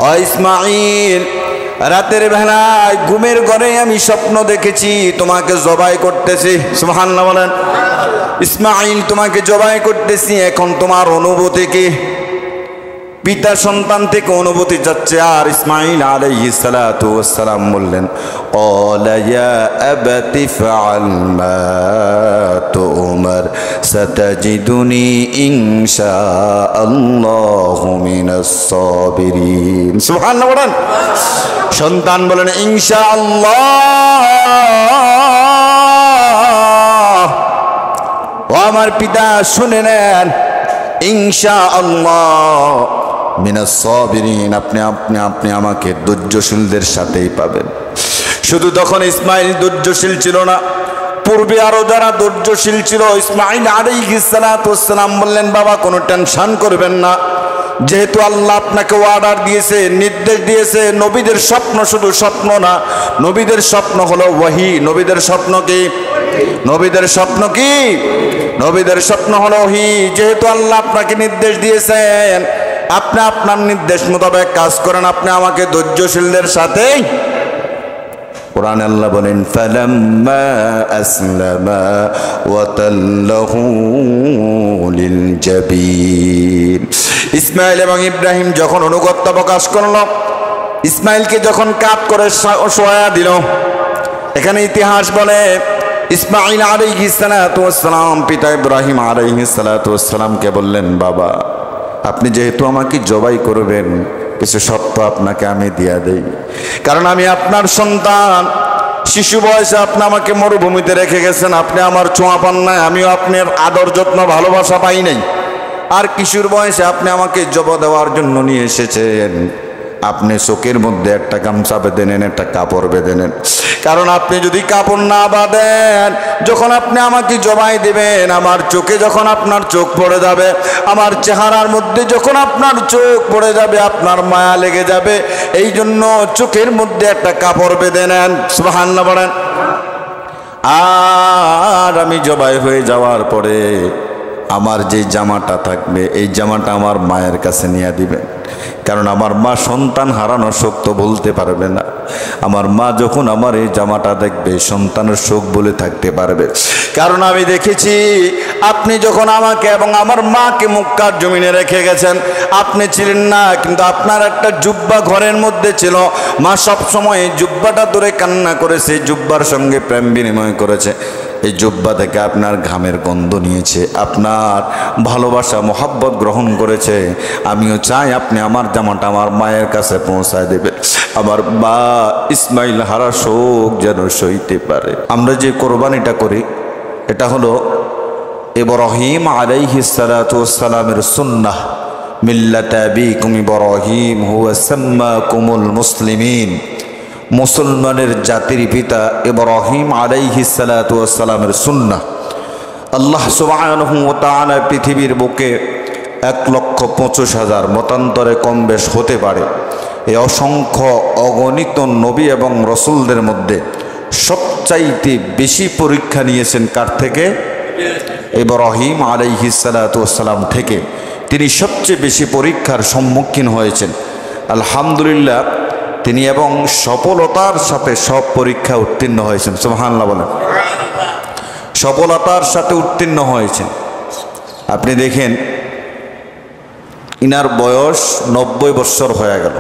ও ইসমাঈল, রাতের বেলায় ঘুমের ঘরে আমি স্বপ্ন দেখেছি তোমাকে জবাই করতেছি। সুবহানাল্লাহ বলেন। ইসমাঈল, তোমাকে জবাই করতেছি, এখন তোমার অনুভূতি কি? পিতা সন্তান থেকে অনুভূতি যাচ্ছে। আর ইসমাঈল আলাইহিস সালাতু ওয়াস সালাম বললেন, ক্বালা ইয়া আবাতি ফাআল মা তুমার সাতাজিদুনি ইনশাআল্লাহু মিনাস সাবিরিন। সুবহানাল্লাহ বলেন। সন্তান বলেন ইনশাআল্লাহ। ও আমার পিতা শুনে নেন, ইনশাআল্লাহ মিনাস সাবিরিন, আপনি আমাকে ধৈর্যশীলদের সাথেই পাবেন। শুধু তখন ইসমাঈল ধৈর্যশীল ছিল না, পূর্বে আরো যারা ধৈর্যশীল ছিল। ইসমাঈল আলাইহিস সালাতু ওয়াস সালাম বললেন, বাবা কোনো টেনশন করবেন না, যেহেতু আল্লাহ আপনাকে অর্ডার দিয়েছে, নির্দেশ দিয়েছে। নবীদের স্বপ্ন শুধু স্বপ্ন না, নবীদের স্বপ্ন হলো ওয়াহি। নবীদের স্বপ্ন কি? নবীদের স্বপ্ন কি? নবীদের স্বপ্ন হলো ওয়াহি। যেহেতু আল্লাহ আপনাকে নির্দেশ দিয়েছেন, আপনি আপনার নির্দেশ মোতাবেক কাজ করেন, আপনি আমাকে ধৈর্যশীলদের সাথে। কোরআনে আল্লাহ বলেন, ফালাম্মা আসলামা ওয়া তাল্লাহু লিল জাবিন। ইসমাঈল এবং ইব্রাহিম যখন অনুগত্য প্রকাশ করল, ইসমাঈলকে যখন কাপ করে শোয়া দিল, এখানে ইতিহাস বলে ইসমাঈল আলাইহিস সালাতু ওয়াস সালাম পিতা ইব্রাহিম আলাইহিস সালাতু ওয়াস সালামকে বললেন, বাবা আপনি যেহেতু আমাকে জবাই করবেন, কিছু শর্ত আপনাকে আমি দিয়া দেই। কারণ আমি আপনার সন্তান, শিশু বয়সে আপনি আমাকে মরুভূমিতে রেখে গেছেন, আপনি আমার ছোঁয়া পান নাই, আমিও আপনার আদর যত্ন ভালোবাসা পাই নাই। আর কিশোর বয়সে আপনি আমাকে জব দেওয়ার জন্য নিয়ে এসেছেন, আপনি চোখের মধ্যে একটা গামছা বেঁধে নেন, একটা কাপড় বেঁধে নেন। কারণ আপনি যদি কাপড় না বাঁধেন, যখন আপনি আমাকে জবাই দেবেন, আমার চোখে যখন আপনার চোখ পড়ে যাবে, আমার চেহারার মধ্যে যখন আপনার চোখ পড়ে যাবে, আপনার মায়া লেগে যাবে। এই জন্য চোখের মধ্যে একটা কাপড় বেঁধে নেন। সুবহানাল্লাহ বলেন। আর আমি জবাই হয়ে যাওয়ার পরে আমার যে জামাটা থাকবে, এই জামাটা আমার মায়ের কাছে নিয়ে দিবেন। কারণ আমার মা সন্তান হারানোর শোক তো বলতে পারবে না। আমার মা যখন আমার এই জামাটা দেখবে, সন্তানের শোক বলে থাকতে পারবে। কারণ আমি দেখেছি আপনি যখন আমাকে এবং আমার মাকে মক্কার জমিনে রেখে গেছেন, আপনি ছিলেন না, কিন্তু আপনার একটা জুব্বা ঘরের মধ্যে ছিল। মা সব সময় জুব্বাটা ধরে কান্না করেছে, জুব্বার সঙ্গে প্রেম বিনিময় করেছে। এই জুব্বা থেকে আপনার ঘামের গন্ধ নিয়েছে, আপনার ভালোবাসা মোহাব্বত গ্রহণ করেছে। আমিও চাই আপনি আমার জামাটা আমার মায়ের কাছে পৌঁছায় দেবে, আমার মা ইসমাঈল হারা শোক যেন সইতে পারে। আমরা যে কোরবানিটা করি, এটা হলো ইব্রাহিম আলাইহিস সালাতু ওয়াস সালামের সুন্নাহ। মিল্লাতা আবিকুম ইব্রাহিম হুয়া সাম্মাকুমুল মুসলিমিন। মুসলমানের জাতির পিতা ইব্রাহিম আলাইহিস সালাতু ওয়াস সালামের সুন্নাহ। আল্লাহ সুবহানাহু ওয়া তাআলা পৃথিবীর বুকে 1,25,000 মতান্তরে কম বেশ হতে পারে, এই অসংখ্য অগণিত নবী এবং রসুলদের মধ্যে সবচাইতে বেশি পরীক্ষা নিয়েছেন কার থেকে? ইব্রাহিম আলাইহিস সালাতু ওয়াস সালাম থেকে। তিনি সবচেয়ে বেশি পরীক্ষার সম্মুখীন হয়েছেন। আলহামদুলিল্লাহ, তিনি এবং সফলতার সাথে সব পরীক্ষা উত্তীর্ণ হয়েছেন। সুবহানাল্লাহ বলেন। সফলতার সাথে উত্তীর্ণ হয়েছেন। আপনি দেখেন, ইনার বয়স 90 বৎসর হয়ে গেল,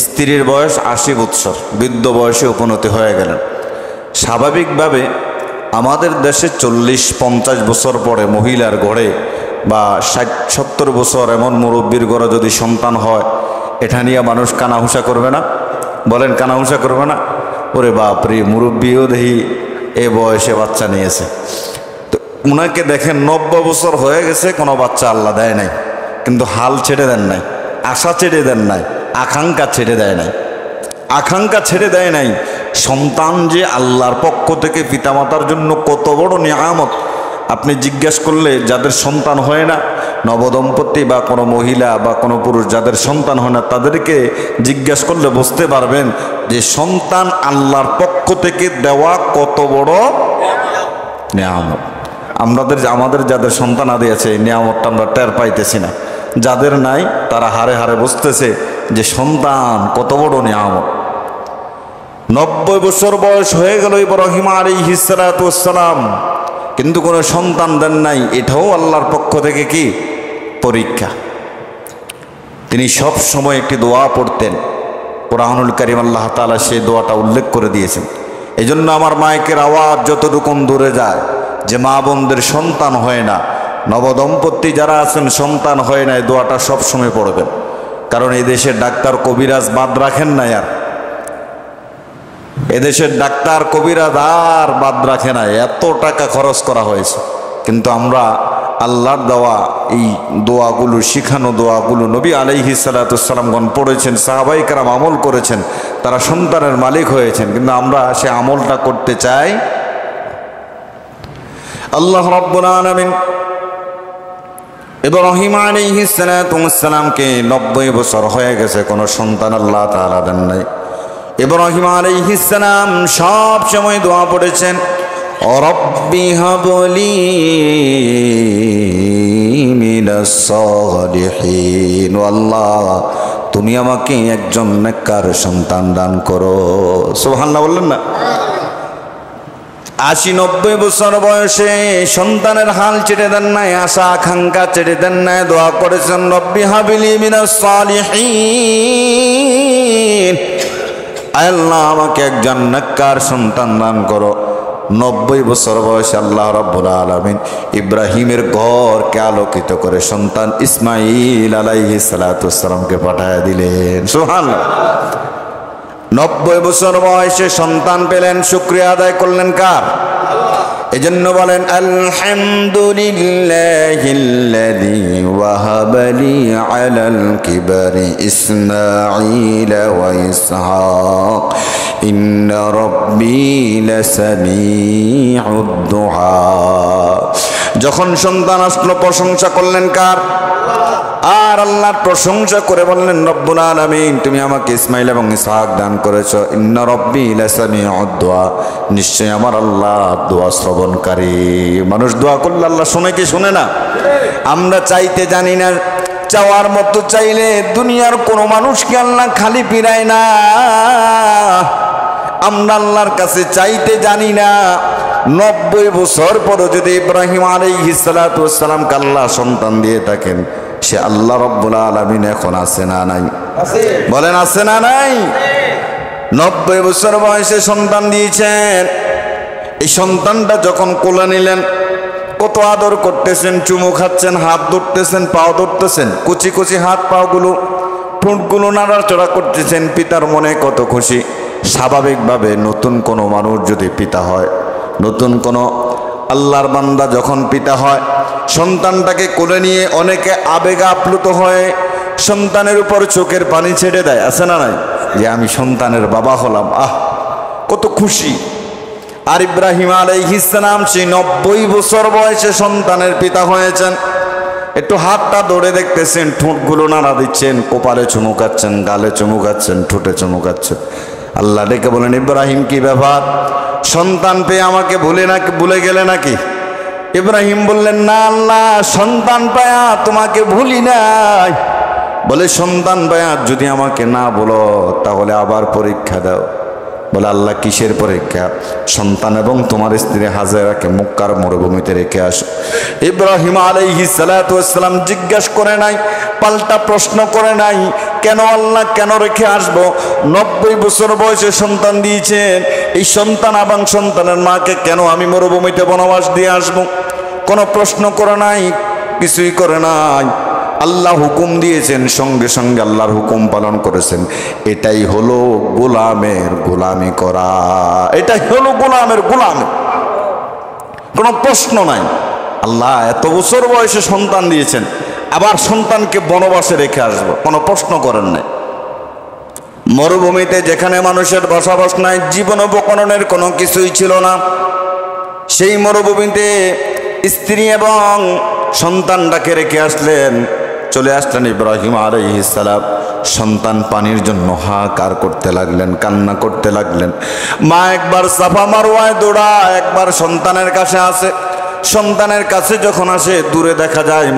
স্ত্রীর বয়স 80 বৎসর, বৃদ্ধ বয়সে উপনীত হয়ে গেলেন। স্বাভাবিকভাবে আমাদের দেশে 40-50 বছর পরে মহিলার ঘরে বা 60-70 বছর এমন মুরব্বীর ঘরে যদি সন্তান হয়, এটা নিয়ে মানুষ কানাহুসা করবে না? বলেন, কানাহুসা করবে না? ওরে বাপরে, মুরব্বীও দেখি এ বয়সে বাচ্চা নিয়েছে। তো ওনাকে দেখেন 90 বছর হয়ে গেছে, কোনো বাচ্চা আল্লাহ দেয় নাই, কিন্তু হাল ছেড়ে দেন নাই, আশা ছেড়ে দেন নাই, আকাঙ্ক্ষা ছেড়ে দেয় নাই। আকাঙ্ক্ষা ছেড়ে দেয় নাই। সন্তান যে আল্লাহর পক্ষ থেকে পিতামাতার জন্য কত বড় নিয়ামত, আপনি জিজ্ঞেস করলে যাদের সন্তান হয় না, নবদম্পতি বা কোনো মহিলা বা কোনো পুরুষ যাদের সন্তান হয় না, তাদেরকে জিজ্ঞেস করলে বুঝতে পারবেন যে সন্তান আল্লাহর পক্ষ থেকে দেওয়া কত বড় নিয়ামত। আমাদের যাদের সন্তান আদি আছে, এই নিয়ামতটা আমরা টের পাইতেছি না। যাদের নাই তারা হারে হারে বুঝতেছে যে সন্তান কত বড় নিয়ামত। 90 বছর বয়স হয়ে গেল ইব্রাহিম আলাইহিস সালাতু ওয়াস সালাম, কিন্তু কোনো সন্তান দেন নাই। এটাও আল্লাহর পক্ষ থেকে কি পরীক্ষা। তিনি সব সময় একটি দোয়া পড়তেন, কোরআনুল কারীম আল্লাহ তাআলা সেই দোয়াটা উল্লেখ করে দিয়েছেন। এই জন্য আমার মাইকের আওয়াজ যতটুকু দূরে যায়, যে মা বোনদের সন্তান হয় না, নবদম্পতি যারা আছেন সন্তান হয় না, এই দোয়াটা সব সময় পড়বেন। কারণ এই দেশের ডাক্তার কবিরাজ বাদ রাখেন না, আর এদেশের ডাক্তার কবিরাজ আর বাদ রাখে না, এত টাকা খরচ করা হয়েছে। কিন্তু আমরা আল্লাহর দেওয়া এই দোয়াগুলো, শিখানো দোয়াগুলো নবী আলাইহিস সালাতু ওয়াস সালামগণ পড়েছেন, সাহাবায়ে কেরাম আমল করেছেন, তারা সন্তানের মালিক হয়েছেন, কিন্তু আমরা সে আমলটা করতে চাই। আল্লাহ রাব্বুল আলামিন ইব্রাহিম আলাইহিস সালাতু ওয়াস সালামকে 90 বছর হয়ে গেছে, কোনো সন্তান আল্লাহ তাআলা দেন নাই। ইব্রাহিম আলাইহিস সালাম সব সময় দোয়া পড়েছেন, রব্বি হাবলি মিনাস সালিহিন, আল্লাহ তুমি আমাকে একজন নেককার সন্তান দান করো। সুবহানাল্লাহ বললেন না? 80-90 বছর বয়সে সন্তানের হাল ছেড়ে দেন নাই, আশা আকাঙ্ক্ষা ছেড়ে দেন নাই, দোয়া করেছেন রব্বি হাবলি মিনাস সালিহিন, আল্লাহ আমাকে একজন নেককার সন্তান দান করো। 90 বছর বয়সে আল্লাহ রাব্বুল আলামিন ইব্রাহিমের ঘরকে আলোকিত করে সন্তান ইসমাইল আলাইহিস সালাতু ওয়াস সালামকে পাঠায় দিলেন। সুবহানাল্লাহ। 90 বছর বয়সে সন্তান পেলেন, শুকরিয়া আদায় করলেন কার? এজন্য বলেন আলহামদুলিল্লাহিল্লাযী ওয়াহাবালি আলাল কিবারি ইসমাঈল ওয়া ইসহাক ইন্না রাব্বী লাসামিউদ দুআ। যখন সন্তান আসলো প্রশংসা করলেন কার? আর আল্লাহর প্রশংসা করে বললেন রব্বুল আলামিন তুমি আমাকে ইসমাইল এবং ইসহাক দান করেছো, ইন্না রাব্বী লাসামিউদ দুআ, নিশ্চয় আমার আল্লাহ দোয়া শ্রবণকারী। মানুষ দোয়া করলে আল্লাহ শুনে কি শুনে না? আমরা চাইতে জানি না, চাওয়ার মতো চাইলে দুনিয়ার কোনো মানুষকে আল্লাহ খালি ফিরায় না। আমরা আল্লাহর কাছে চাইতে জানি না। 90 বছর পরে যদি ইব্রাহিম আলাইহিস সালাতু ওয়াস সালামকে আল্লাহ সন্তান দিয়ে থাকেন, সে আল্লাহ রাব্বুল আলামিন এখন আছে না নাই? বলেন আছে না নাই? 90 বছর বয়সে সন্তান দিয়েছেন। এই সন্তানটা যখন কোলে নিলেন, কত আদর করতেছেন, চুমু খাচ্ছেন, হাত ধরতেছেন, পাও ধরতেছেন, কুচি কুচি হাত পাগুলো, ঠোঁটগুলো নাড়াচড়া করতেছেন। পিতার মনে কত খুশি। স্বাভাবিকভাবে নতুন কোনো মানুষ যদি পিতা হয়, নতুন কোনো আল্লাহর বান্দা যখন পিতা হয়, সন্তানটাকে কোলে নিয়ে অনেকে আবেগে আপ্লুত হয়ে সন্তানের উপর চোখের পানি ছেড়ে দেয়, আছে না নাই? যে আমি সন্তানের বাবা হলাম, আহ কত খুশি। আর ইব্রাহিম আলাইহিস সালাম সেই 90 বছর বয়সে সন্তানের পিতা হয়েছেন। একটু হাতটা ধরে দেখতেছেন, ঠোঁটগুলো নাড়া দিচ্ছেন, কপালে চুমুকাচ্ছেন, গালে চুমুকাচ্ছেন, ঠোঁটে চুমুকাচ্ছেন। আল্লাহ ডেকে বলেন ইব্রাহিম কি ব্যাপার, সন্তান পেয়ে আমাকে ভুলে গেলে নাকি? ইব্রাহিম বললেন না আল্লাহ, সন্তান পায়া তোমাকে ভুলি নাই। বলে সন্তান পায়া যদি আমাকে না বলো তাহলে আবার পরীক্ষা দাও। বলে আল্লাহ কিসের পরীক্ষা? সন্তান এবং তোমার স্ত্রী হাজেরাকে মক্কার মরুভূমিতে রেখে আসো। ইব্রাহিম আলাইহিস সালাতু ওয়াস সালাম জিজ্ঞাসা করে নাই, পাল্টা প্রশ্ন করে নাই, কেন আল্লাহ কেন রেখে আসবো? 90 বছর বয়সে সন্তান দিয়েছেন, এই সন্তান এবং সন্তানের মাকে কেন আমি মরুভূমিতে বনবাস দিয়ে আসবো? কোনো প্রশ্ন করে নাই, কিছুই করে নাই। আল্লাহ হুকুম দিয়েছেন, সঙ্গে সঙ্গে আল্লাহর হুকুম পালন করেছেন। এটাই হলো গোলামের গোলামি করা, এটাই হলো গোলামের গোলামি। কোনো প্রশ্ন নাই। আল্লাহ এত বছর বয়সে সন্তান দিয়েছেন, আবার সন্তানকে বনবাসে রেখে আসবো, কোনো প্রশ্ন করেন নাই। মরুভূমিতে যেখানে মানুষের বসবাস নাই, জীবন উপকরণের কোনো কিছুই ছিল না, সেই মরুভূমিতে স্ত্রী এবং সন্তানটাকে রেখে আসলেন। চলে আসলেন ইব্রাহিম আলাইহিস সালাম। সন্তান পানির জন্য হাহাকার করতে লাগলেন, কান্না করতে লাগলেন। মা একবার সাফা মারওয়ায় দৌড়ায়, একবার সন্তানের কাছে আসে। সন্তানের কাছে যখন আসে, দূরে দেখা যায়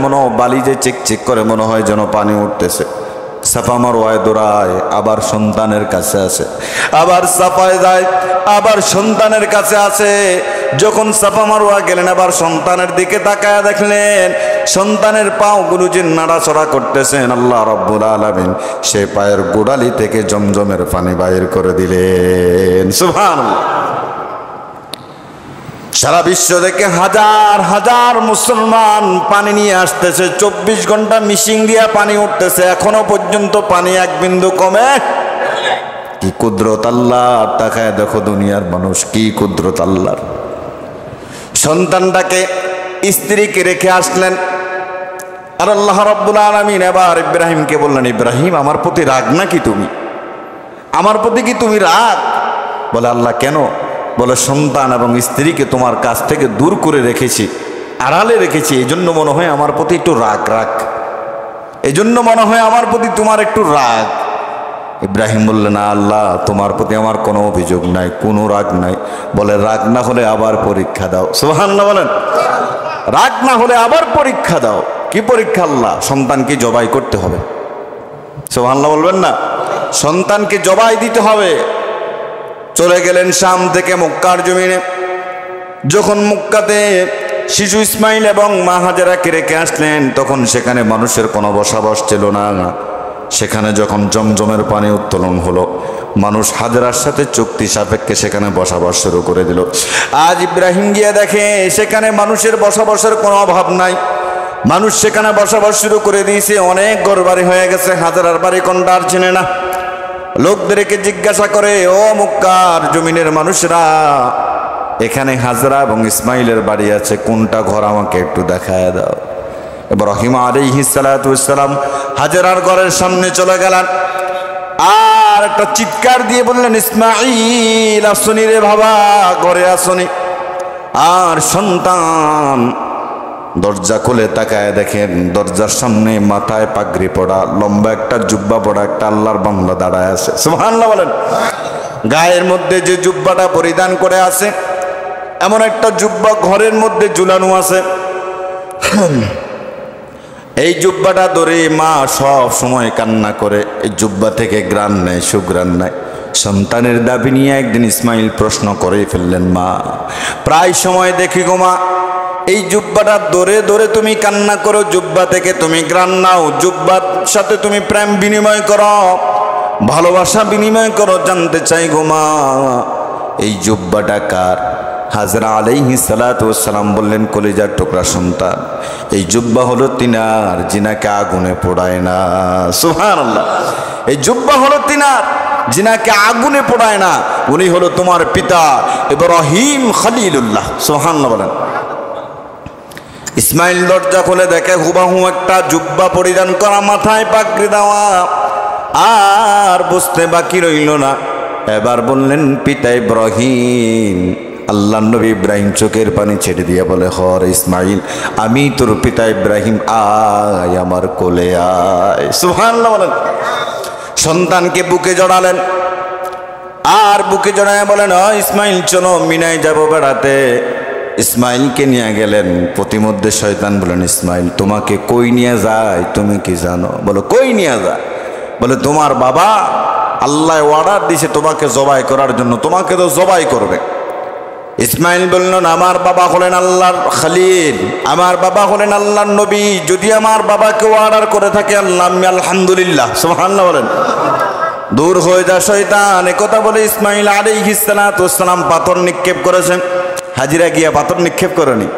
বালি যে চিকচিক করে, মনে হয় যেন পানি উঠতেছে। সাফা মারওয়ায় দৌড়ায়, আবার সন্তানের কাছে আসে, আবার সাফায় যায়, আবার সন্তানের কাছে আসে। যখন সাফা মারওয়া গেলেন, আবার সন্তানের দিকে তাকায় দেখলেন সন্তানের পাগুলো যে নাড়াচড়া করতেছেন। আল্লাহ রাব্বুল আলামিন সে পায়ের গোড়ালি থেকে জমজমের পানি বাইর করে দিলেন। সুবহানাল্লাহ। সারা বিশ্ব থেকে হাজার হাজার মুসলমান পানি নিয়ে আসতেছে, 24 ঘন্টা মিশিং দিয়া পানি উঠতেছে, এখনো পর্যন্ত পানি এক বিন্দু কমে। কি কুদরত আল্লাহ! তাকায় দেখো দুনিয়ার মানুষ, কি কুদরত আল্লাহর। সন্তানটাকে স্ত্রীকে রেখে আসলেন, আর আল্লাহ রাব্বুল আলামিন এবার ইব্রাহিমকে বললেন, ইব্রাহিম আমার প্রতি রাগ নাকি তুমি? আমার প্রতি কি তুমি রাগ? বলে আল্লাহ কেন? বলে সন্তান এবং স্ত্রীকে তোমার কাছ থেকে দূর করে রেখেছি, আড়ালে রেখেছি, এই জন্য মনে হয় আমার প্রতি একটু রাগ রাগ, এই জন্য মনে হয় আমার প্রতি তোমার একটু রাগ। ইব্রাহিম বললেন, না আল্লাহ, তোমার প্রতি আমার কোনো অভিযোগ নাই, কোনো রাগ নাই। বলে রাগ না হলে আবার পরীক্ষা দাও। সুবহানাল্লাহ বলেন। রাগ না হলে আবার পরীক্ষা দাও। কি পরীক্ষা? আল্লাহ, সন্তানকে জবাই করতে হবে। সুবহানাল্লাহ বলবেন না? সন্তানকে জবাই দিতে হবে। চলে গেলেন শাম থেকে মক্কার জমিনে। যখন মক্কাতে শিশু ইসমাইল এবং মা হাজেরাকে রেখে আসলেন, তখন সেখানে মানুষের কোনো বসবাস ছিল না। সেখানে যখন জমজমের পানি উত্তোলন হলো, মানুষ হাজেরার সাথে চুক্তি সাপেক্ষে সেখানে বসবাস শুরু করে দিল। আজ ইব্রাহিম গিয়ে দেখে সেখানে মানুষের বসবাসের কোনো অভাব নাই, মানুষ সেখানে বসবাস শুরু করে দিয়েছে। অনেক ঘর বাড়ি হয়ে গেছে, হাজেরার বাড়ি কোনটা আর চেনে না। লোকদেরকে জিজ্ঞাসা করে, ও মক্কার জমিনের মানুষরা, এখানে হাজরা এবং ইসমাইলের বাড়ি আছে, কোনটা ঘর আমাকে একটু দেখায় দাও। ইব্রাহিম আলাইহিস সালাতু ওয়াস সালাম হাজরার ঘরের সামনে চলে গেলেন, আর একটা চিৎকার দিয়ে বললেন, ইসমাইল আসনি রে বাবা, ঘরে আসনি। আর সন্তান দরজা খুলে তাকায় দেখেন দরজার সামনে মাথায় পাগড়ি পড়া, লম্বা একটা জুব্বা পড়া একটা আল্লাহর বান্দা দাঁড়ায় আছে। সুবহানাল্লাহ বলেন। গায়ের মধ্যে যে জুব্বাটা পরিধান করে আছে, এমন একটা জুব্বা ঘরের মধ্যে ঝুলানো আছে। এই জুব্বাটা ধরে মা সব সময় কান্না করে, এই জুব্বা থেকে গ্রান নেয়, সুগ্রান নেয়। সন্তানের দাবি নিয়ে একদিন ইসমাইল প্রশ্ন করে ফেললেন, মা প্রায় সময় দেখি গো মা, এই জুব্বাটা ধরে ধরে তুমি কান্না করো, জুব্বা থেকে তুমি গ্রান নাও, জুব্বার সাথে তুমি প্রেম বিনিময় করো, ভালোবাসা বিনিময় করো। জানতে চাই গো মা, এই জুব্বাটা কার? হাজরা আলাইহিস সালাতু ওয়াস সালাম বললেন, কলিজার টুকরা সন্তান, এই জুব্বা হলো তিনার, জিনাকে আগুনে পোড়ায় না। সুবহানাল্লাহ। এই জুব্বা হলো তিনার, জিনাকে আগুনে পোড়ায় না। উনি হলো তোমার পিতা ইব্রাহিম খলিলুল্লাহ। সুবহানাল্লাহ বলেন। ইসমাইল দরজা খুলে দেখে হুবাহু একটা জুব্বা পরিধান করা, মাথায় পাগড়ি দেওয়া। আর বুঝতে বাকি রইল না, এবার বললেন, পিতা ইব্রাহিম। আল্লাহ নবী ইব্রাহিম চোখের পানি ছেড়ে দিয়ে বলে, হর ইসমাইল, আমি তোর পিতা ইব্রাহিম, আয় আমার কোলে আয়। সুবহানাল্লাহ বলেন। সন্তানকে বুকে জড়ালেন, আর বুকে জড়ায় বলেন, ইসমাইল চলো মিনায় যাব বেড়াতে। ইসমাইলকে নিয়ে গেলেন। প্রতিমধ্যে শয়তান বলেন, ইসমাইল তোমাকে কই নিয়ে যায় তুমি কি জানো? বলো কই নিয়ে যায়? বলে তোমার বাবা আল্লাহ অর্ডার দিয়েছে তোমাকে জবাই করার জন্য, তোমাকে তো জবাই করবে। ইসমাইল বললেন, আমার বাবা হলেন আল্লাহর খলিল, আমার বাবা হলেন আল্লাহর নবী, যদি আমার বাবাকে অর্ডার করে থাকে আল্লাহ, আমি আলহামদুলিল্লাহ। সুবহানাল্লাহ বলেন। দূর হয়ে যা শয়তান। একথা বলে ইসমাইল আলাইহিস সালাতু ওয়াস সালাম পাথর নিক্ষেপ করেছেন। হাজিরা গিয়া পাথর নিক্ষেপ করেনি,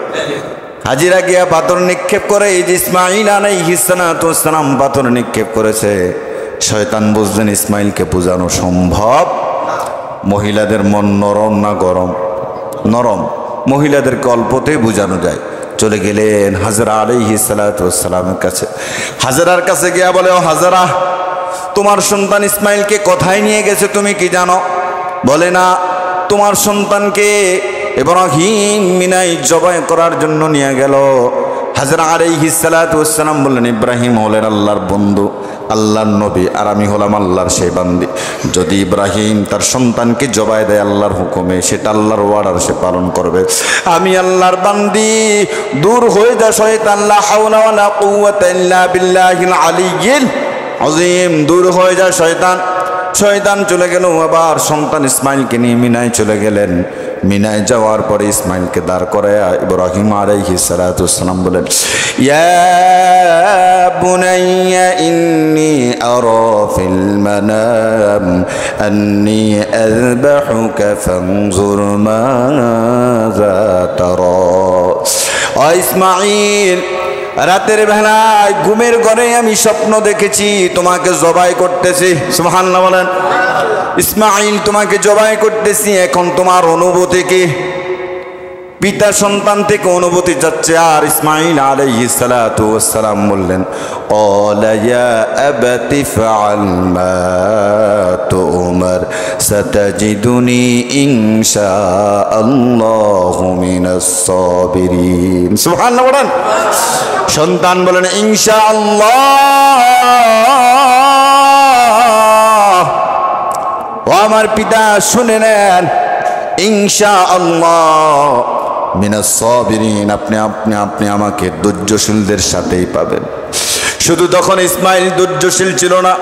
হাজিরা গিয়া পাথর নিক্ষেপ করে। এই যে ইসমাইল আলাইহিস সালাতু ওয়াস সালাম পাথর নিক্ষেপ করেছে, শয়তান বুঝলেন ইসমাইলকে বোঝানো সম্ভব। মহিলাদের মন নরম না গরম? নরম। মহিলাদেরকে অল্পতেই বোঝানো যায়। চলে গেলেন হাজরা আলাইহিস সালাতু ওয়াস সালামের কাছে। হাজরার কাছে গিয়া বলে, ও হাজরা, তোমার সন্তান ইসমাইলকে কোথায় নিয়ে গেছে তুমি কি জানো? বলে না, তোমার সন্তানকে ইব্রাহিম মিনায় জবাই করার জন্য নিয়ে গেল। হাজরা আলাইহিস সালাতু ওয়াস সালাম বললেন, ইব্রাহিম হলেন আল্লাহর বন্ধু, আল্লাহর নবী, আর আমি হলাম আল্লাহর সেই বান্দি। যদি ইব্রাহিম তার সন্তানকে জবাই দেয় আল্লাহর হুকুমে, সেটা আল্লাহর অর্ডার সে পালন করবে। আমি আল্লাহর বান্দি, দূর হয়ে যা শয়তান। লা হাওলা ওয়ালা কুওয়াতা ইল্লা বিল্লাহিল আলিয়্যিল আজিম দূর হয়ে যায় শয়তান। শয়তান চলে গেল, আবার সন্তান ইসমাইলকে নিয়ে মিনায় চলে গেলেন। মিনায় যাওয়ার পরে ইসমাইলকে দাঁড় করায়া ইব্রাহিম আলাইহিস সালাতু ওয়াসসালাম বলেন, ইয়া বুনাইয়া ইন্নী আরা ফিল মানাম আন্নী আযবাহুকা ফানজুর মাযা তারা। ও ইসমাইল, রাতের বেলায় ঘুমের ঘরে আমি স্বপ্ন দেখেছি তোমাকে জবাই করতেছি। সুবহানাল্লাহ বলেন। ইসমাইল, তোমাকে জবাই করতেছি, এখন তোমার অনুভূতি কি? পিতা সন্তান থেকে অনুভূতি যাচ্ছে। আর ইসমাইল আলাইহিস সালাতু ওয়াসসালাম বললেন, ক্বালা ইয়া আবাতি ফাআল মা তু'মার সাতাজিদুনি ইনশাআল্লাহু মিনাস সাবিরিন। সুবহানাল্লাহ বলেন। সন্তান বলেন, ইনশাআল্লাহ। ও আমার পিতা শুনে নেন, ইনশাআল্লাহ মিনাস সাবিরিন, আপনি আমাকে ধৈর্যশীলদের সাথেই পাবেন। শুধু তখন ইসমাইল ধৈর্যশীল ছিল না,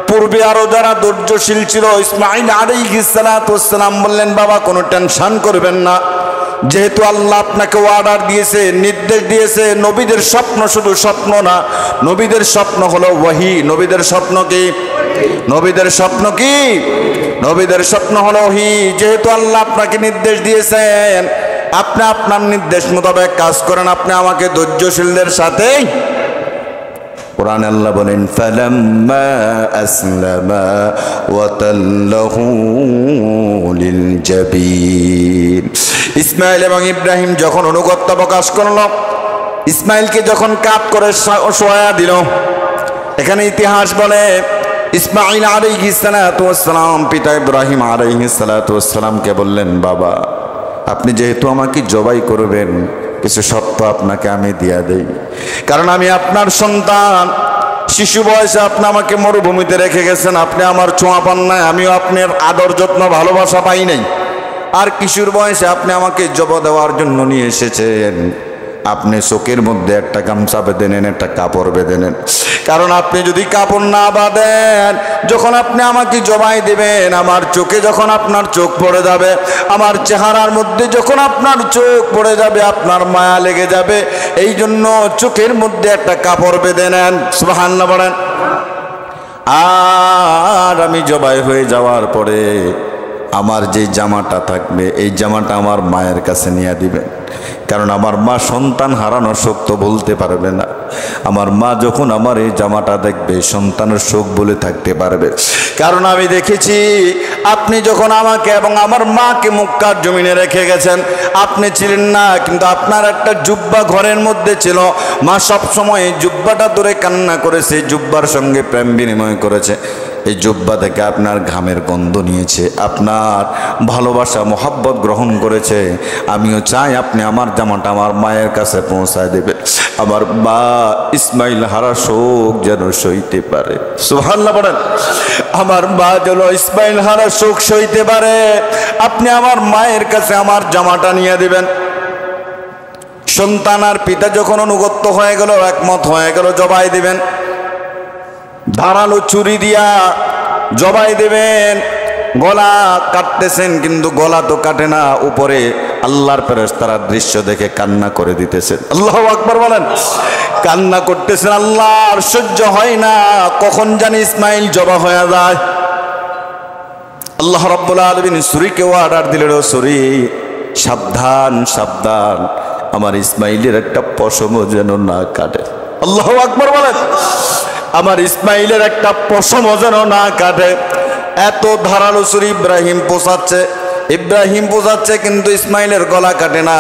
পূর্বে আরো যারা ধৈর্যশীল ছিল। ইসমাইল আলাইহিস সালাতু ওয়াসসালাম বললেন, বাবা কোনো টেনশন করবেন না, যেহেতু আল্লাহ আপনাকে অর্ডার দিয়েছে, নির্দেশ দিয়েছে। নবীদের স্বপ্ন শুধু স্বপ্ন না, নবীদের স্বপ্ন হলো ওয়াহি। নবীদের স্বপ্ন কি? নবীদের স্বপ্ন কি? নবীদের স্বপ্ন হলো ওয়াহি। যেহেতু আল্লাহ আপনাকে নির্দেশ দিয়েছেন, আপনি আপনার নির্দেশ মোতাবেক কাজ করেন, আপনি আমাকে ধৈর্যশীলদের সাথে। কোরআন আল্লাহ বলেন, ফালাম্মা আসলামা ওয়া তাল্লাহু লিল জাবিন। ইসমাইল এবং ইব্রাহিম যখন অনুগত্য প্রকাশ করল, ইসমাইলকে যখন কাপ করে শোয়া দিল, এখানে ইতিহাস বলে ইসমাইল আলাইহিস সালাতু ওয়াসসালাম পিতা ইব্রাহিম আলাইহিস সালাতু ওয়াসসালামকে বললেন, বাবা আপনি যেহেতু আমাকে জবাই করবেন, কিছু শর্ত আপনাকে আমি দিয়া দেই। কারণ আমি আপনার সন্তান, শিশু বয়সে আপনি আমাকে মরুভূমিতে রেখে গেছেন, আপনি আমার ছোঁয়া পান নাই, আমিও আপনার আদর যত্ন ভালোবাসা পাই নাই। আর কিশোর বয়সে আপনি আমাকে জব দেওয়ার জন্য নিয়ে এসেছেন, আপনি চোখের মধ্যে একটা গামছা বেঁধে নেন, একটা কাপড় বেঁধে নেন। কারণ আপনি যদি কাপড় না বাঁধেন, যখন আপনি আমাকে জবাই দেবেন, আমার চোখে যখন আপনার চোখ পড়ে যাবে, আমার চেহারার মধ্যে যখন আপনার চোখ পড়ে যাবে, আপনার মায়া লেগে যাবে। এই জন্য চোখের মধ্যে একটা কাপড় বেঁধে নেন। সুবহানাল্লাহ বলেন। আর আমি জবাই হয়ে যাওয়ার পরে আমার যে জামাটা থাকবে, এই জামাটা আমার মায়ের কাছে নিয়ে দিবেন। কারণ আমার মা সন্তান হারানোর শোক তো বলতে পারবে না। আমার মা যখন আমার এই জামাটা দেখবে, সন্তানের শোক বলে থাকতে পারবে। কারণ আমি দেখেছি আপনি যখন আমাকে এবং আমার মাকে মক্কার জমিনে রেখে গেছেন, আপনি ছিলেন না, কিন্তু আপনার একটা জুব্বা ঘরের মধ্যে ছিল। মা সব সময় জুব্বাটা ধরে কান্না করেছে, জুব্বার সঙ্গে প্রেম বিনিময় করেছে। এই জুব্বা থেকে আপনার ঘামের গন্ধ নিয়েছে, আপনার ভালোবাসা মোহাব্বত গ্রহণ করেছে। আমিও চাই আপনি আমার জামাটা আমার মায়ের কাছে পৌঁছায় দেবে। আমার মা ইসমাইল হারা শোক যেন সইতে পারে। সুবহানাল্লাহ বলেন। আমার মা যেন ইসমাইল হারা শোক সইতে পারে, আপনি আমার মায়ের কাছে আমার জামাটা নিয়ে দিবেন। সন্তান আর পিতা যখন অনুগত্য হয়ে গেল, একমত হয়ে গেল, জবাই দিবেন। ধারালো ছুরি দিয়া জবাই দেবেন। গলা কাটতেছেন, কিন্তু গলা তো কাটে না, উপরে আল্লাহর ফেরেশতারা দৃশ্য দেখে কান্না করে দিতেছেন। আল্লাহু আকবার বলেন। কান্না করতেছেন, আল্লাহর সহ্য হয় না, কখন জানি ইসমাইল জবা হয়ে যায়। আল্লাহ রাব্বুল আলামিন ছুরিকে অর্ডার দিলেন, ছুরি সাবধান সাবধান, আমার ইসমাইলের একটা পশমও যেন না কাটে। আল্লাহু আকবার বলেন। আমার ইসমাইলের একটা পশমও যেন না কাটে। এত ধারালো ছুরি ইব্রাহিম পোষাচ্ছে, কিন্তু ইসমাইলের গলা কাটে না।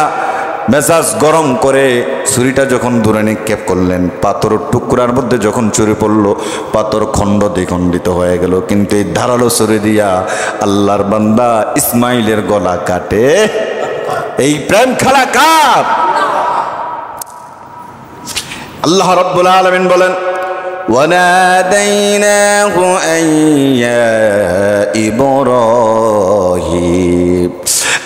মেজাজ গরম করে ছুরিটা যখন দূরে নিক্ষেপ করলেন, পাথরের টুকরার মধ্যে যখন ছুরি পড়ল, পাথর খণ্ড দ্বিখণ্ডিত হয়ে গেল। কিন্তু এই ধারালো ছুরি দিয়া আল্লাহর বান্দা ইসমাইলের গলা কাটে। এই প্রেম খেলা কার? আল্লাহ রাব্বুল আলামিন বলেন, وَنَادَيْنَاهُ أَن يَا إِبْرَاهِيمُ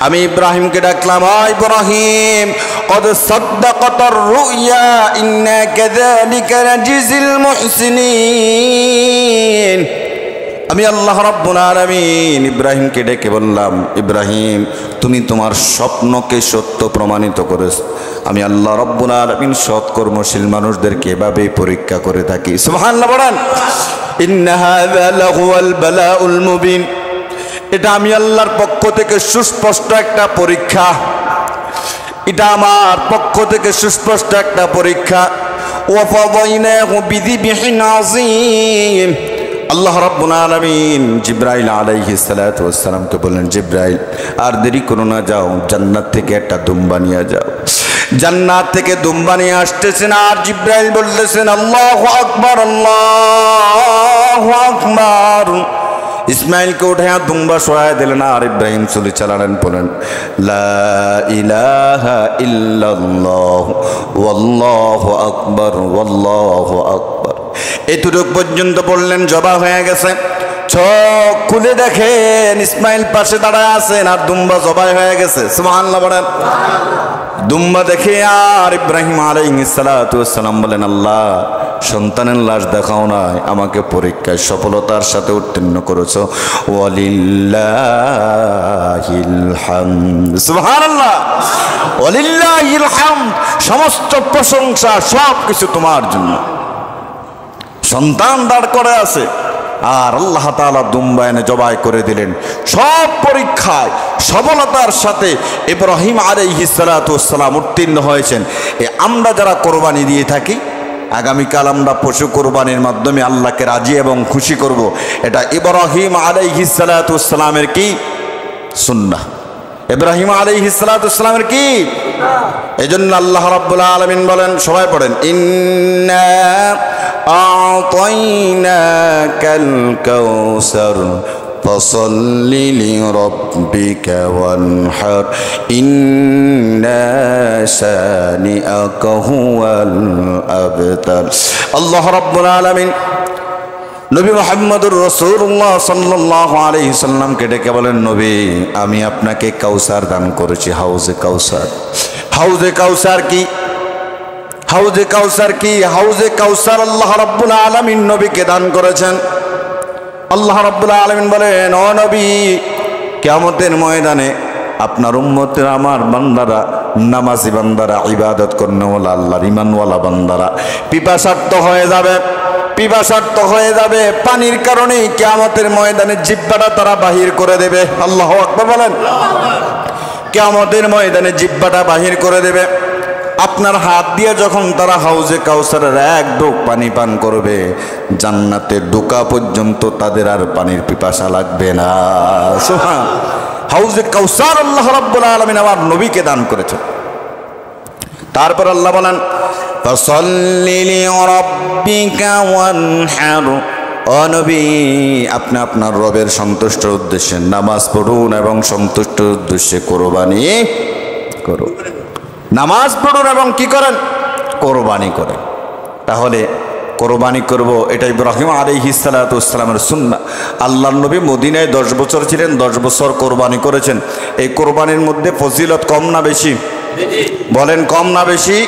আমি ইব্রাহিমকে ডাকলাম, ও ইব্রাহিম, قد صدقت الرؤيا إنا كذلك نجزي المحسنين। আমি আল্লাহ রাব্বুল আলামিন ইব্রাহিমকে ডেকে বললাম, ইব্রাহিম, তুমি তোমার স্বপ্নকে সত্য প্রমাণিত করেছো। আমি আল্লাহ রাব্বুল আলামিন সৎকর্মশীল মানুষদেরকে এভাবেই পরীক্ষা করে থাকি। সুবহানাল্লাহ বলেন। ইন্না হাযা লাহুয়াল বালাউল মুবিন। এটা আমি আল্লাহর পক্ষ থেকে সুস্পষ্ট একটা পরীক্ষা, এটা আমার পক্ষ থেকে সুস্পষ্ট একটা পরীক্ষা। ওয়া ফাদাইনাহু বিযিবহিন আযীম। আল্লাহ রাব্বুল আলামিন জিবরাইল আলাইহিস সালাতু ওয়াস সালামকে বললেন, জিবরাইল, আর দেরি করো না, যাও জান্নাত থেকে একটা দুম্বা নিয়ে যাও। জান্নাত থেকে দুম্বা নিয়ে আসতেছেন, আর জিবরাইল বলতেছেন, আল্লাহু আকবার, আল্লাহু আকবার। ইসমাইলকে উঠে দুম্বা সরায় দিলেন, আর ইব্রাহিম চলে চালালেন, বলেন, লা ইলাহা ইল্লাল্লাহ ওয়াল্লাহু আকবার, ওয়াল্লাহু আকবার। এতটুক পর্যন্ত বললেন, জবা হয়ে গেছে। চোখ খুলে দেখেন ইসমাইল পাশে দাঁড়ায় আছেন, আর দুম্বা জবাই হয়ে গেছে। সুবহানাল্লাহ বলেন। দুম্বা দেখে আর ইব্রাহিম আলাইহিস সালাতু ওয়াস সালাম বলেন, আল্লাহ, সন্তানের লাশ দেখাও নাই, আমাকে পরীক্ষায় সফলতার সাথে উত্তীর্ণ করেছো। ওয়ালিল্লাহিল হামদ। সুবহানাল্লাহ, ওয়ালিল্লাহিল হামদ। সমস্ত প্রশংসা, সব কিছু তোমার জন্য। সন্তান দাঁড় করে আছে, আর আল্লাহ তাআলা দুম্বা এনে জবাই করে দিলেন। সব পরীক্ষায় সফলতার সাথে ইব্রাহিম আলাইহিস সালাতু ওয়াস সালাম উত্তীর্ণ হয়েছেন। আমরা যারা কোরবানি দিয়ে থাকি, আগামীকাল আমরা পশু কোরবানির মাধ্যমে আল্লাহকে রাজি এবং খুশি করব। এটা ইব্রাহিম আলাইহিস সালাতু ওয়াস সালামের কি সুন্নাহ, ইব্রাহিম আলাইহিস সালাতু ওয়াস সালামের কি। এজন্য আল্লাহ রাব্বুল আলামিন বলেন, সবাই পড়েন, ইন্না আ'তাইনাকাল কাউসার ফাসাল্লি লিরাব্বিকা ওয়ানহার ইন্না শানিআকা হুয়াল আবতার। আল্লাহ রাব্বুল আলামিন নবী মুহাম্মদুর রাসূলুল্লাহ সাল্লাল্লাহু আলাইহি সাল্লামকে ডেকে বলেন, নবী, আমি আপনাকে কাউসার দান করেছি, হাউজে কাউসার। হাউজে কাউসার কি? হাউজে কাউসার কি? হাউজে কাউসার আল্লাহ রাব্বুল আলামিন নবীকে দান করেছেন। আল্লাহ রাব্বুল আলামিন বলেন, ও নবী, কিয়ামতের ময়দানে আপনার উম্মতের, আমার বান্দারা, নামাজি বান্দারা, ইবাদত করেনওয়ালা, আল্লাহর ঈমানওয়ালা বান্দারা পিপাসার্ত হয়ে যাবে। পিপাসার্ত হয়ে যাবে পানির কারণে কিয়ামতের ময়দানে জিহ্বাটা তারা বাহির করে দেবে। আল্লাহু আকবার বলেন। কিয়ামতের ময়দানে জিহ্বাটা বাহির করে দেবে। আপনার হাত দিয়ে যখন তারা হাউজে কাউসারের এক ঢোক পানি পান করবে, জান্নাতে ঢোকা পর্যন্ত তাদের আর পানির পিপাসা লাগবে না। সুবহান। হাউজে কাউসার আল্লাহ রাব্বুল আলামিন আমার নবীকে দান করেছেন। তারপর আল্লাহ বলেন, ফাসাল্লি লিরাব্বিকা ওয়ানহার। ও নবী, আপনি আপনার রবের সন্তুষ্টির উদ্দেশ্যে নামাজ পড়ুন এবং সন্তুষ্টির উদ্দেশ্যে কোরবানি করুন। নামাজ পড়ুন এবং কি করেন? কোরবানি করেন। তাহলে কোরবানি করব, এটা ইব্রাহিম আলাইহিস সালাতু ওয়াস সালামের সুন্নাহ। আল্লাহর নবী মদিনায় 10 বছর ছিলেন, 10 বছর কোরবানি করেছেন। এই কোরবানির মধ্যে ফজিলত কম না বেশি? বলেন, কম না বেশি?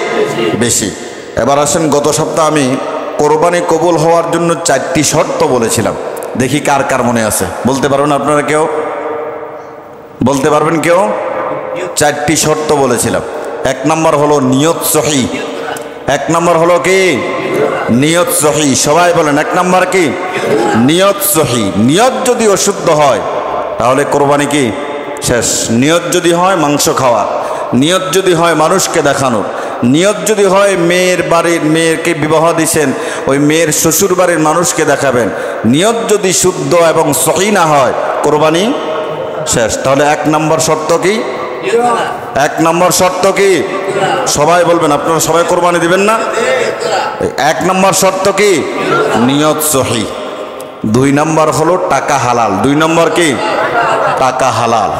বেশি। এবার আসেন, গত সপ্তাহে আমি কোরবানি কবুল হওয়ার জন্য 4টি শর্ত বলেছিলাম। দেখি কার কার মনে আছে। বলতে পারবেন আপনারা? কেউ বলতে পারবেন? কেউ? 4টি শর্ত বলেছিলাম। 1 নম্বর হলো নিয়ত সহি। 1 নম্বর হলো কি? নিয়ত সহি। সবাই বলেন, 1 নম্বর কি? নিয়ত সহি। নিয়ত যদি অশুদ্ধ হয় তাহলে কোরবানি কি? শেষ। নিয়ত যদি হয় মাংস খাওয়া, নিয়ত যদি হয় মানুষকে দেখানোর, নিয়ত যদি হয় মেয়ের বাড়ির, মেয়েকে বিবাহ দিয়েছেন, ওই মেয়ের শ্বশুর বাড়ির মানুষকে দেখাবেন, নিয়ত যদি শুদ্ধ এবং সহি না হয়, কোরবানি শেষ। তাহলে 1 নম্বর শর্ত কি? 1 নম্বর শর্ত কি? সবাই বলবেন। আপনারা সবাই কোরবানি দিবেন না? 1 নম্বর শর্ত কি? নিয়ত সহি। 2 নম্বর হলো টাকা হালাল। 2 নম্বর কি? টাকা হালাল।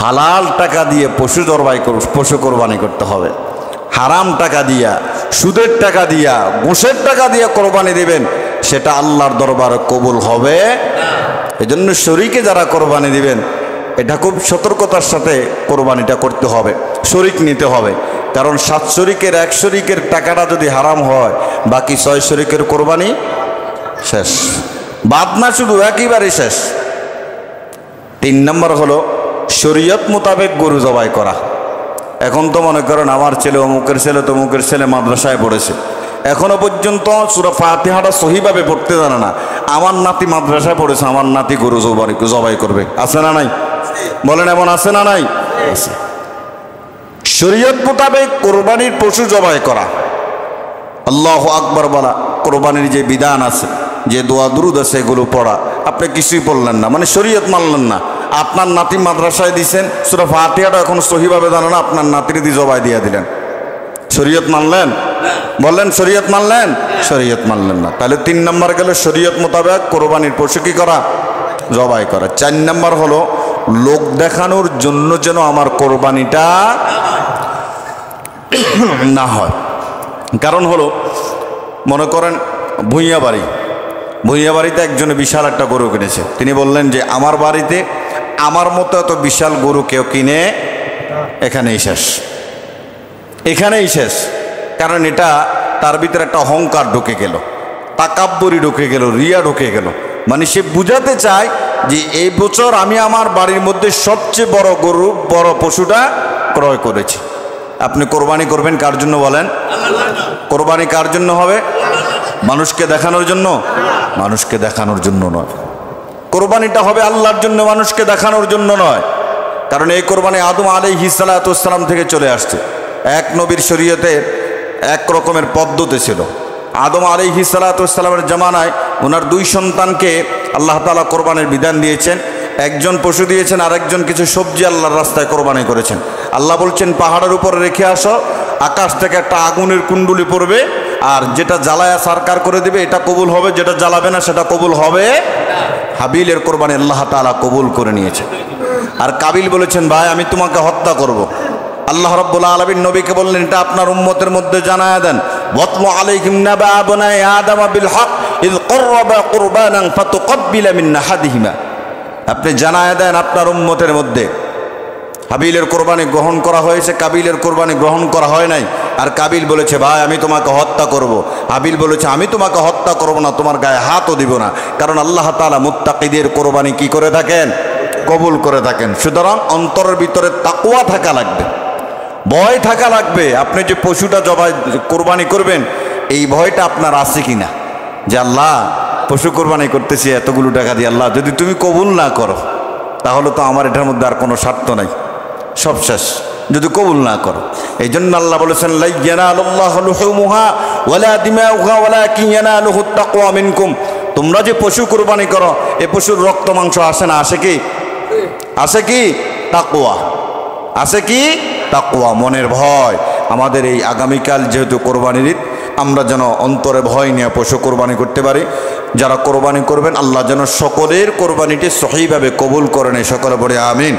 হালাল টাকা দিয়ে পশু জবাই পশু কোরবানি করতে হবে। হারাম টাকা দিয়া, সুদের টাকা দিয়া, ঘুষের টাকা দিয়ে কোরবানি দিবেন, সেটা আল্লাহর দরবারে কবুল হবে। এজন্য শরীকে যারা কোরবানি দিবেন এটা খুব সতর্কতার সাথে কোরবানিটা করতে হবে, শরিক নিতে হবে। কারণ 7 শরিকের 1 শরিকের টাকাটা যদি হারাম হয়, বাকি 6 শরিকের কোরবানি শেষ, বাদ না শুধু একেবারে শেষ। 3 নম্বর হলো শরীয়ত মোতাবেক গরু জবাই করা। এখন তো মনে করেন আমার ছেলে অমুকের ছেলে তমুকের ছেলে মাদ্রাসায় পড়েছে, এখনো পর্যন্ত সূরা ফাতিহাটা সহিভাবে পড়তে জানে না। আমার নাতি মাদ্রাসায় পড়েছে, আমার নাতি গরু জবাই করবে, আছে না নাই? বলেন এমন আছে না নাই? আছে। শরীয়ত মোতাবেক কোরবানির পশু জবাই করা, আল্লাহু আকবার বলা, কোরবানির যে বিধান আছে, যে দোয়া দুরুদ আছে, এগুলো পড়া, আপনি কিছুই পড়লেন না, মানে শরীয়ত মানলেন না। আপনার নাতি মাদ্রাসায় দিয়েছেন, সূরা ফাতিহাটা এখন সহিভাবে জানে না, আপনার নাতির দিয়ে জবাই দিয়ে দিলেন, শরীয়ত মানলেন? বললেন শরীয়ত মানলেন? শরীয়ত মানলেন না। তাহলে 3 নম্বর গেল শরীয়ত মোতাবেক কোরবানির পশু কি করা? জবাই করা। 4 নম্বর হলো লোক দেখানোর জন্য যেন আমার কোরবানিটা না হয়। কারণ হলো মনে করেন ভুঁইয়া বাড়িতে একজনে বিশাল একটা গরু কিনেছে, তিনি বললেন যে আমার বাড়িতে আমার মতো এত বিশাল গরু কেউ কিনে, এখানেই শেষ। কারণ এটা তার ভিতরে একটা অহংকার ঢুকে গেল, তাকাব্বুরি ঢুকে গেল, রিয়া ঢুকে গেল। মানে সে বুঝাতে চায় যে এই বছর আমি আমার বাড়ির মধ্যে সবচেয়ে বড় গরু, বড় পশুটা ক্রয় করেছি। আপনি কোরবানি করবেন কার জন্য বলেন? কোরবানি কার জন্য হবে? মানুষকে দেখানোর জন্য? মানুষকে দেখানোর জন্য নয়। কোরবানিটা হবে আল্লাহর জন্য, মানুষকে দেখানোর জন্য নয়। কারণ এই কোরবানি আদম আলাইহিস সালাতু ওয়াস সালাম থেকে চলে আসছে। এক নবীর শরীয়তে এক রকমের পদ্ধতি ছিল। আদম আলাইহিস সালাতু ওয়াস সালামের জামানায় ওনার 2 সন্তানকে আল্লাহ তাআলা কোরবানির বিধান দিয়েছেন। একজন পশু দিয়েছেন, আরেকজন কিছু সবজি আল্লাহর রাস্তায় কোরবানি করেছেন। আল্লাহ বলছেন পাহাড়ের উপরে রেখে আসো, আকাশ থেকে একটা আগুনের কুণ্ডুলি পড়বে, আর যেটা জ্বালায়া সরকার করে দিবে এটা কবুল হবে, যেটা জ্বালাবে না সেটা কবুল হবে। হাবিলের কোরবানি আল্লাহ তাআলা কবুল করে নিয়েছেন। আর কাবিল বলেছেন ভাই আমি তোমাকে হত্যা করব। আল্লাহ রাব্বুল আলামিন নবীকে বললেন এটা আপনার উম্মতের মধ্যে জানায়া দেন, ওয়াতলু আলাইহিম নাবা বনাই আদম বিল হক ইয কুরবা কুরবানান ফাতুকব্বিলা মিন আহাদিহিমা। আপনি জানায়া দেন আপনার উম্মতের মধ্যে হাবিলের কোরবানি গ্রহণ করা হয়েছে, কাবিলের কোরবানি গ্রহণ করা হয় নাই। আর কাবিল বলেছে ভাই আমি তোমাকে হত্যা করব। হাবিল বলেছে আমি তোমাকে হত্যা করব না, তোমার গায়ে হাতও দিব না। কারণ আল্লাহ তাআলা মুত্তাকিদের কোরবানি কি করে থাকেন? কবুল করে থাকেন। সুতরাং অন্তরের ভিতরে তাকওয়া থাকা লাগবে, ভয় থাকা লাগবে। আপনি যে পশুটা জবাই কোরবানি করবেন এই ভয়টা আপনার আছে কিনা, যে আল্লাহ পশু কোরবানি করতেছি এতগুলো টাকা দিয়ে, আল্লাহ যদি তুমি কবুল না করো তাহলে তো আমার এটার মধ্যে আর কোনো স্বার্থ নাই, সব শেষ যদি কবুল না করো। এই জন্য আল্লাহ বলেছেন লা ইয়ানালুল্লাহু লুহুমুহা ওয়ালা দিমাউহা ওয়ালাকিন ইয়ানালুহুত তাকওয়া মিনকুম। তোমরা যে পশু কোরবানি করো এই পশুর রক্ত মাংস আসে না, আসে কি? আসে কি? তাকওয়া। আসে কি? তাকওয়া, মনের ভয়। আমাদের এই আগামীকাল যেহেতু কোরবানির ঈদ, আমরা যেন অন্তরে ভয় নিয়ে পশু কোরবানি করতে পারি। যারা কোরবানি করবেন আল্লাহ যেন সকলের কোরবানিটি সহিভাবে কবুল করেন, সকলে বলে আমিন।